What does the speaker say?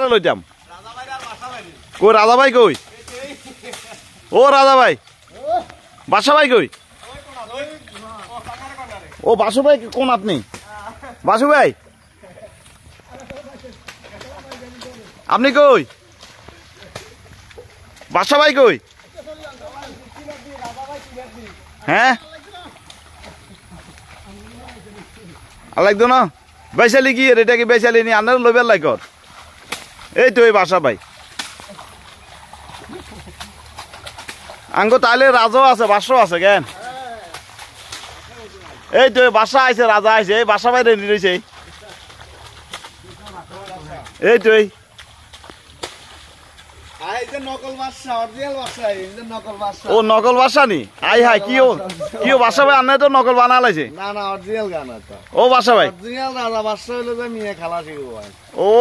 লইতাম কই রাজা ভাই কই ও রাজা ভাই বাসা ভাই কই ও বাসু ভাই কোন আপনি বাসু ভাই আপনি কই বাসা ভাই কই হ্যাঁ লাগতো না বেচালি কি এটা কি বেচালি নি আপনার লইবার লাইকর এই তো এই বাসা ভাই আঙ্গ তাইলে রাজাও আছে বাসও আছে কেন এই তো বাসা আইছে রাজা আইছে এই বাসা ভাই রেডি রয়েছে এই তো ও নকল বাসা নি আই হাই কি কি বাসা ভাই আন্না তো নকল বানা লাইছে না না অরিজিনাল গান আছে ও বাসা ভাই অরিজিনাল রাজা বাসা হইলো যে মিয়া খালাসি ও